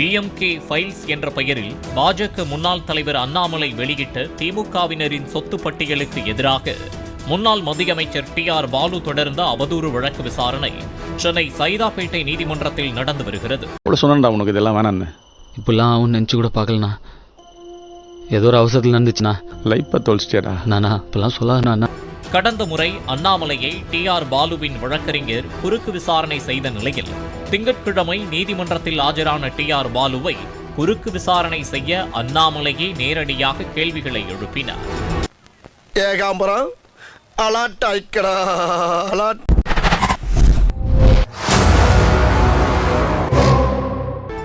DMK files என்ற பெயரில் பாஜக முன்னாள் தலைவர் அண்ணாமலை வெளியிட்ட திமுகவினரின் சொத்து பட்டியலுக்கு எதிராக முன்னாள் மத்திய அமைச்சர் டி.ஆர். பாலு தொடர்ந்த அவதூறு வழக்கு விசாரணை சென்னை சைதாப்பேட்டை நீதிமன்றத்தில் நடந்து வருகிறது. சொன்னா உனக்கு இதெல்லாம் வேணான்னு இப்பெல்லாம் அவன் நினைச்சு கூட பார்க்கலண்ணா. ஏதோ ஒரு அவசரத்தில் நடந்துச்சுண்ணா. லைஃப்பை தொலைச்சிட்டியாடா. நானா இப்பெல்லாம் சொல்லாதுண்ணா. கடந்த முறை அண்ணாமலையை டி.ஆர். பாலுவின் வழக்கறிஞர் குறுக்கு விசாரணை செய்த நிலையில் திங்கட்கிழமை நீதிமன்றத்தில் ஆஜரான டி.ஆர். பாலுவை குறுக்கு விசாரணை செய்ய அண்ணாமலையே நேரடியாக கேள்விகளை எழுப்பினார். ஏகாம்பரம் அலாட் ஆயிக்கடா அலாட்.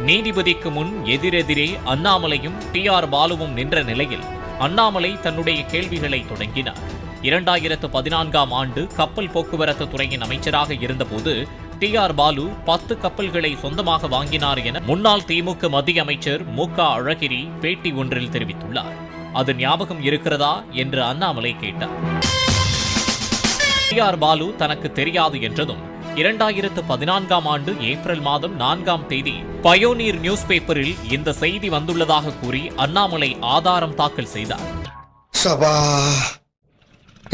நீதிபதிக்கு முன் எதிரெதிரே அண்ணாமலையும் டி.ஆர். பாலுவும் நின்ற நிலையில் அண்ணாமலை தன்னுடைய கேள்விகளை தொடங்கினார். 2014ஆம் ஆண்டு கப்பல் போக்குவரத்து துறையின் அமைச்சராக இருந்தபோது டி.ஆர். பாலு 10 கப்பல்களை சொந்தமாக வாங்கினார் என முன்னாள் திமுக மத்திய அமைச்சர் மு.க. அழகிரி பேட்டி ஒன்றில் தெரிவித்துள்ளார். அது ஞாபகம் இருக்கிறதா என்று அண்ணாமலை கேட்டார். டி.ஆர். பாலு தனக்கு தெரியாது என்றதும் 2014ஆம் ஆண்டு ஏப்ரல் மாதம் 4ஆம் தேதி பயோனீர் நியூஸ் பேப்பரில் இந்த செய்தி வந்துள்ளதாக கூறி அண்ணாமலை ஆதாரம் தாக்கல் செய்தார்.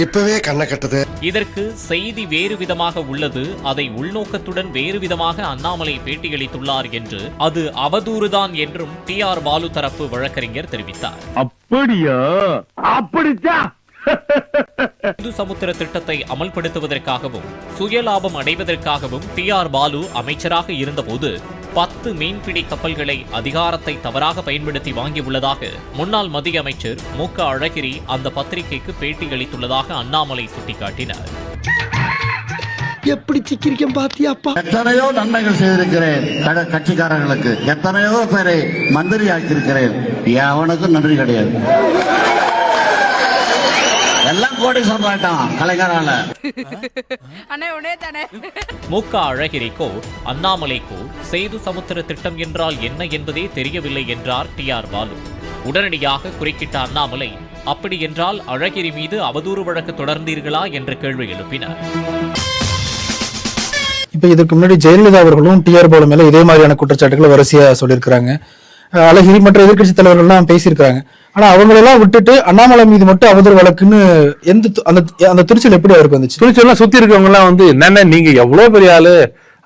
இப்பவே கண்ண கட்டுது. இதற்கு செய்தி வேறு விதமாக உள்ளது, அதை உள்நோக்கத்துடன் வேறு விதமாக அண்ணாமலை பேட்டியளித்துள்ளார் என்று அது அவதூறுதான் என்றும் டி.ஆர். பாலு தரப்பு வழக்கறிஞர் தெரிவித்தார். அப்படியா? அப்படிச்சா? சேது சமுத்திர திட்டத்தை அமல்படுத்துவதற்காகவும் சுயலாபம் அடைவதற்காகவும் டி.ஆர். பாலு அமைச்சராக இருந்தபோது 10 மீன்பிடி கப்பல்களை அதிகாரத்தை தவறாக பயன்படுத்தி வாங்கியுள்ளதாக முன்னாள் மத்திய அமைச்சர் மு.க. அழகிரி அந்த பத்திரிகைக்கு பேட்டியளித்துள்ளதாக அண்ணாமலை சுட்டிக்காட்டினார். எப்படி சிக்கிரிக்கம் பாத்தியாப்பா? எத்தனையோ நன்மைகள் செய்திருக்கிறேன் கட்சிக்காரர்களுக்கு, எத்தனையோ பேரை மந்திரி ஆக்கியிருக்கிறேன். அவனுக்கும் நன்றி கிடையாது. எல்லாம் கோடி சொல்றாட்டான் கலைஞரால. மு.க. அழகிரிக்கோ அண்ணாமலைக்கோ சேது சமுத்திர திட்டம் என்றால் என்ன என்பதே தெரியவில்லை என்றார் டி.ஆர். பாலு. உடனடியாக குறுக்கிட்ட அண்ணாமலை, அப்படி என்றால் அழகிரி மீது அவதூறு வழக்கு தொடர்ந்தீர்களா என்று கேள்வி எழுப்பினார். இப்ப இதற்கு முன்னாடி ஜெயலலிதா அவர்களும் டி.ஆர். பாலு மேல இதே மாதிரியான குற்றச்சாட்டுகளை வரிசையா சொல்லியிருக்கிறாங்க. அழகிரி மற்ற எதிர்கட்சி தலைவர்கள்லாம் பேசியிருக்காங்க. ஆனா அவங்களெல்லாம் விட்டுட்டு அண்ணாமலை மீது மட்டும் அவதூறு வழக்குன்னு அந்த துணிச்சல் எப்படி அவருக்கு வந்துச்சு? துணிச்சல்லாம் சுத்தி இருக்கவங்க எல்லாம் வந்து என்னென்ன நீங்க எவ்வளவு பெரிய ஆளு,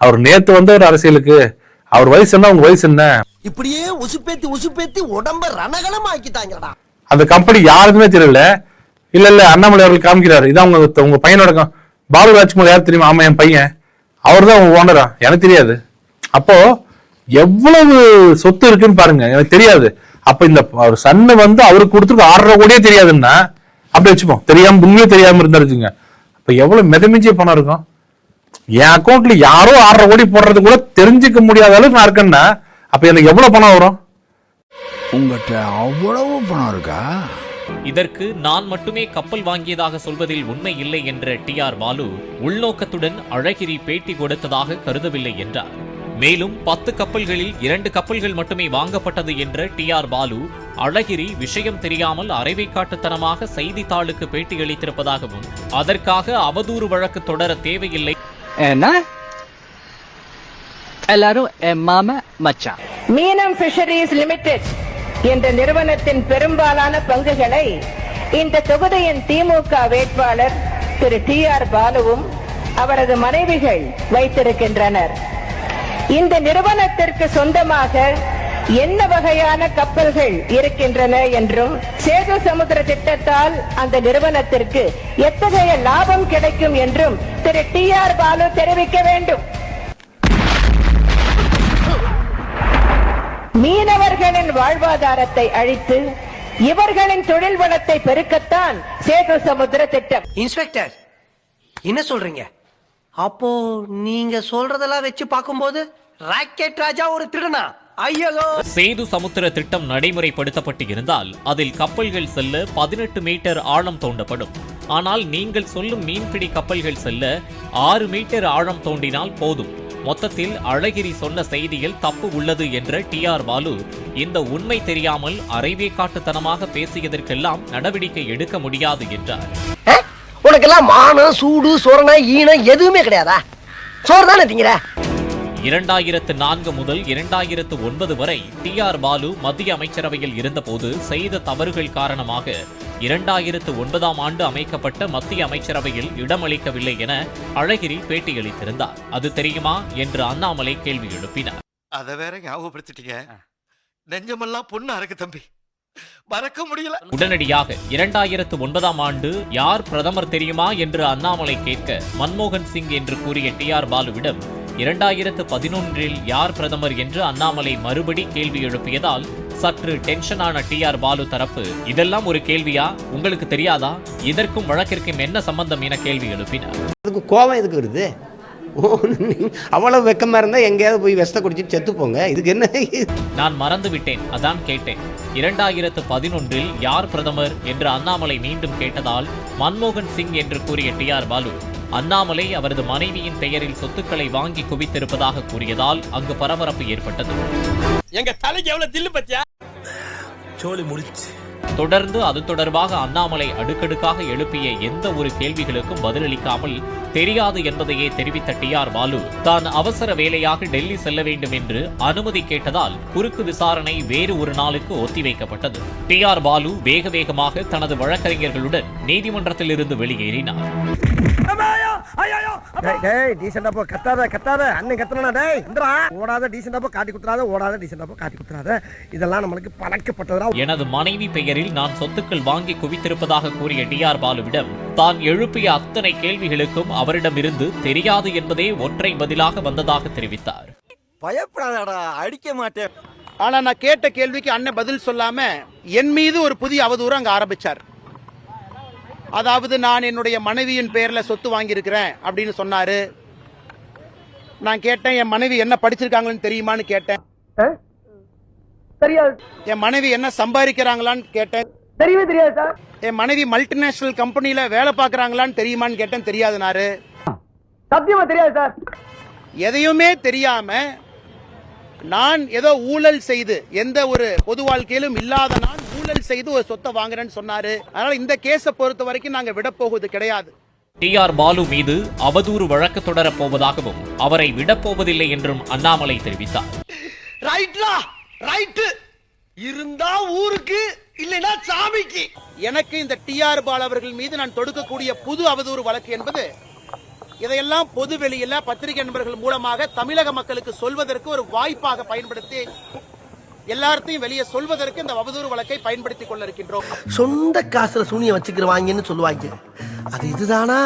அவர் நேத்து வந்தவர் அரசியலுக்கு, அவர் வயசு என்ன, உங்க வயசு என்ன, இப்படியே உசுப்பேத்தி உடம்ப ரணகலம் ஆக்கிட்டாங்கடா. அந்த கம்பெனி யாருக்குமே தெரியல. இல்ல அண்ணாமலை அவர்கள் காமிக்கிறாரு, இதான் உங்க பையனோட பாலு ராஜ்குமார் யார் தெரியுமா? ஆமா என் பையன், அவர் தான் உங்க ஓனரா, எனக்கு தெரியாது. அப்போ எவ்வளவு சொத்து இருக்குன்னு பாருங்க, எனக்கு தெரியாது. அப்ப இந்த சன்னு வந்து அவருக்கு கொடுத்துருக்கு 6.5 கோடியே தெரியாதுன்னா அப்படி வச்சுப்போம், தெரியாம உண்மையே தெரியாம இருந்தாருச்சுங்க. அப்ப எவ்வளவு மிதமிஞ்சிய பணம் இருக்கும். என் அக்கௌண்ட்ல யாரோ 6.5 கோடி போடுறது கூட தெரிஞ்சுக்க முடியாத அளவுக்கு நான் இருக்கேன்னா அப்ப எனக்கு எவ்வளவு பணம் வரும்? உங்ககிட்ட அவ்வளவு பணம் இருக்கா? இதற்கு நான் மட்டுமே கப்பல் வாங்கியதாக சொல்வதில் உண்மை இல்லை என்ற டி.ஆர். பாலு உள்நோக்கத்துடன் அழகிரி பேட்டி கொடுத்ததாக கருதவில்லை என்றார். மேலும் 10 கப்பல்களில் 2 கப்பல்கள் மட்டுமே வாங்கப்பட்டது என்ற டி.ஆர். பாலு அழகிரி விஷயம் தெரியாமல் அரைவைக்காட்டுத்தனமாக செய்தித்தாளுக்கு பேட்டியளித்திருப்பதாகவும் அதற்காக அவதூறு வழக்கு தொடர தேவையில்லை. மீனம் ஃபிஷரிஸ் லிமிடெட் என்ற நிறுவனத்தின் பெரும்பாலான பங்குகளை இந்த தொகுதியின் திமுக வேட்பாளர் திரு டி.ஆர். பாலுவும் அவரது மனைவிகள் வைத்திருக்கின்றனர். இந்த நிறுவனத்திற்கு சொந்தமாக என்ன வகையான கப்பல்கள் இருக்கின்றன என்றும் சேது சமுத்திர திட்டத்தால் அந்த நிறுவனத்திற்கு எத்தகைய லாபம் கிடைக்கும் என்றும் திரு டி.ஆர். பாலு தெரிவிக்க வேண்டும். மீனவர்களின் வாழ்வாதாரத்தை அழித்து இவர்களின் தொழில் வளத்தை பெருக்கத்தான் சேது சமுத்திர திட்டம். இன்ஸ்பெக்டர் என்ன சொல்றீங்க? அப்போ நீங்க சொல்றதெல்லாம் வச்சு பார்க்கும்போது ராக்கெட் ராஜா ஒரு திருடனா? ஐயோ! சேது சமுத்திர திட்டம் நடைமுறைப்படுத்தப்பட்டு இருந்தால் அதில் கப்பல்கள் செல்ல 18 மீட்டர் ஆழம் தோண்டப்படும். ஆனால் நீங்கள் சொல்லும் மீன்பிடி கப்பல்கள் செல்ல 6 மீட்டர் ஆழம் தோண்டினால் போதும். மொத்தத்தில் அழகிரி சொன்ன செய்தியில் தப்பு உள்ளது என்ற டி.ஆர். பாலு இந்த உண்மை தெரியாமல் அரைவேக்காட்டுத்தனமாக பேசியதற்கெல்லாம் நடவடிக்கை எடுக்க முடியாது என்றார். உனக்கெல்லாம் மானம், சூடு, சொரணை, ஈனம் எதுவுமே கிடையாதா? சோறு தானே திங்கிற? 2004 முதல் 2009 வரை டி.ஆர். பாலு மத்திய அமைச்சரவையில் இருந்தபோது செய்த தவறுகள் காரணமாக 2009ஆம் ஆண்டு அமைக்கப்பட்ட மத்திய அமைச்சரவையில் இடமளிக்கவில்லை என அழகிரி பேட்டியளித்திருந்தார். அது தெரியுமா என்று அண்ணாமலை கேள்வி எழுப்பினார். அத வேற ஞாபகப்படுத்திட்டீங்க. நெஞ்சமெல்லாம் பொண்ணா இருக்கு தம்பி, மறக்க முடியல. உடனடியாக 2009ஆம் ஆண்டு யார் பிரதமர் தெரியுமா என்று அண்ணாமலை கேட்க மன்மோகன் சிங் என்று கூறிய டி.ஆர். பாலுவிடம் 2011இல் யார் பிரதமர் என்று அண்ணாமலை மறுபடி கேள்வி எழுப்பியதால் சற்று டென்ஷனான டி.ஆர். பாலு தரப்பு இதெல்லாம் ஒரு கேள்வியா, உங்களுக்கு தெரியாதா, இதற்கும் வழக்கிற்கும் என்ன சம்பந்தம் என கேள்வி எழுப்பினார். கோவம் எதுக்கு வருது? அவ்வளவு வெக்கமா இருந்தா எங்கேயாவது போய் விஷத்தை குடிச்சிட்டு செத்து போங்க. இதுக்கு என்ன? நான் மறந்து விட்டேன், அதான் கேட்டேன். 2011இல் யார் பிரதமர் என்று அண்ணாமலை மீண்டும் கேட்டதால் மன்மோகன் சிங் என்று கூறிய டி.ஆர். பாலு அண்ணாமலை அவரது மனைவியின் பெயரில் சொத்துக்களை வாங்கி குவித்திருப்பதாக கூறியதால் அங்கு பரபரப்பு ஏற்பட்டது. எங்க தலைக்கு எவ்வளவு தில்லு பத்தியா? சோலி முடிச்சு. தொடர்ந்து அது தொடர்பாக அண்ணாமலை அடுக்கடுக்காக எழுப்பிய எந்த ஒரு கேள்விகளுக்கும் பதிலளிக்காமல் தெரியாது என்பதையே தெரிவித்த டி.ஆர். பாலு தான் அவசர வேலையாக டெல்லி செல்ல வேண்டும் என்று அனுமதி கேட்டதால் குறுக்கு விசாரணை வேறு ஒரு நாளுக்கு ஒத்திவைக்கப்பட்டது. டி.ஆர். பாலு வேக வேகமாக தனது வழக்கறிஞர்களுடன் நீதிமன்றத்தில் இருந்து வெளியேறினார். எனது மனைவி பெயரில் நான் சொத்துக்கள் வாங்கி குவித்திருப்பதாக கூறிய டி.ஆர். பாலுவிடம் தான் எழுப்பிய அத்தனை கேள்விகளுக்கும் அவரிடமிருந்து தெரியாது என்பதே ஒற்றை பதிலாக வந்ததாக தெரிவித்தார். பயப்படாதடா, அடிக்க மாட்டேன். ஆனா நான் கேட்ட கேள்விக்கு அண்ணன் பதில் சொல்லாம என் மீது ஒரு புதிய அவதூறு அங்க ஆரம்பிச்சார். அதாவது நான் என்னுடைய மனைவியின் பெயர்ல சொத்து வாங்கியிருக்கிறேன் அப்படின்னு சொன்னாரு. நான் கேட்டேன், என் மனைவி என்ன படிச்சிருக்காங்கன்னு தெரியுமான்னு கேட்டேன். தெரியாது. என் மனைவி என்ன சம்பாதிக்கிறாங்களான்னு கேட்டேன். தெரியவே தெரியாது சார். என் மனைவி மல்டிநேஷனல் கம்பெனில வேலை பார்க்கறாங்களான்னு தெரியுமான்னு கேட்டேன். தெரியாதுனாரு. சத்தியமா தெரியாது சார். எதையுமே தெரியாம நான் ஏதோ ஊழல் செய்து எந்த ஒரு பொது வாழ்க்கையிலும் இல்லாத நான் ஊழல் செய்து ஒரு சொத்தை வாங்குறேன்னு சொன்னாரு. அதனால இந்த கேஸை பொறுத்த வரைக்கும் நாங்க விட போவது கிடையாது. டி.ஆர். பாலு மீது அவதூறு வழக்கு தொடரப் போவதாகவும் அவரை விடப்போவதில்லை என்றும் அண்ணாமலை தெரிவித்தார். ரைட்லா, ரைட். இருந்தா ஊருக்கு, இல்லைனா சாமிக்கு. எனக்கு இந்த டி.ஆர். பாலு அவர்கள் மீது நான் தொடுக்கக்கூடிய புது அவதூறு வழக்கு என்பது இதையெல்லாம் பொது வெளியில பத்திரிகை நண்பர்கள் மூலமாக தமிழக மக்களுக்கு சொல்வதற்கு ஒரு வாய்ப்பாக பயன்படுத்தி எல்லாத்தையும் வெளியே சொல்வதற்கு இந்த அவதூறு வழக்கை பயன்படுத்திக் கொள்ள இருக்கின்றோம். சொந்த காசுல சூனிய வச்சுக்கிறவாங்கன்னு சொல்லுவாங்க. அது இதுதானா?